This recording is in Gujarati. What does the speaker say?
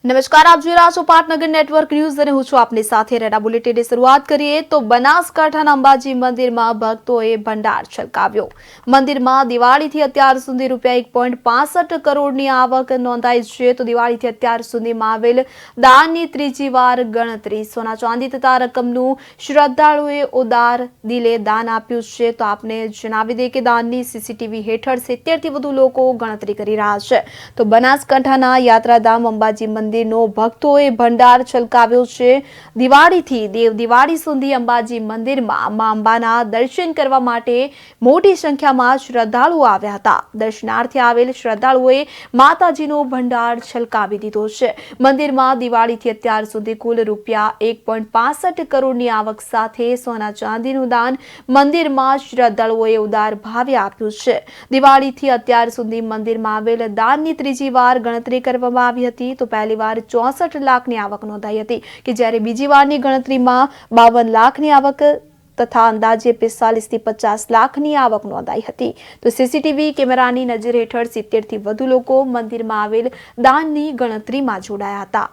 નમસ્કાર, આપ જોઈ રહ્યા છો પાટનગર નેટવર્ક ન્યૂઝ અને હું છું આપની સાથે રેડા બુલેટિનની શરૂઆત કરીએ તો બનાસકાંઠાના અંબાજી મંદિરમાં ભક્તોએ ભંડાર છલકાવ્યો। મંદિરમાં દિવાળીથી અત્યાર સુધી ₹1.65 કરોડની આવક નોંધાઈ છે તો દિવાળીથી અત્યાર સુધીમાં આવેલ દાનની ત્રીજી વાર ગણતરી। સોના ચાંદી તથા રકમનું શ્રદ્ધાળુઓએ ઉદાર દિલે દાન આપ્યું છે તો આપને જણાવી દઈએ કે દાનની સીસીટીવી હેઠળ 70થી વધુ લોકો ગણતરી કરી રહ્યા છે તો બનાસકાંઠાના યાત્રાધામ અંબાજી મંદિર ભક્તોએ ભંડાર છલકાવ્યો છે। દિવાળીથી દેવ દિવાળી સુધી અંબાજી મંદિરમાં મા અંબાના દર્શન કરવા માટે મોટી સંખ્યામાં શ્રદ્ધાળુઓ આવ્યા હતા। દર્શનાર્થે આવેલ શ્રદ્ધાળુઓએ માતાજીનો ભંડાર છલકાવી દીધો છે। મંદિરમાં દિવાળીથી અત્યાર સુધી કુલ ₹1.65 કરોડની આવક સાથે સોના ચાંદીનું દાન મંદિરમાં શ્રદ્ધાળુઓએ ઉદાર ભાવે આપ્યું છે। દિવાળીથી અત્યાર સુધી મંદિરમાં આવેલ દાનની ત્રીજી વાર ગણતરી કરવામાં આવી હતી તો પહેલી 64 લાખની આવક નોંધાઈ હતી કે જ્યારે બીજી વારની ગણતરીમાં 52 લાખની આવક તથા અંદાજે 45 થી 50 લાખની આવક નોંધાઈ હતી તો સીસીટીવી કેમેરાની નજર હેઠળ 70થી વધુ લોકો મંદિરમાં આવેલ દાનની ગણતરીમાં જોડાયા હતા।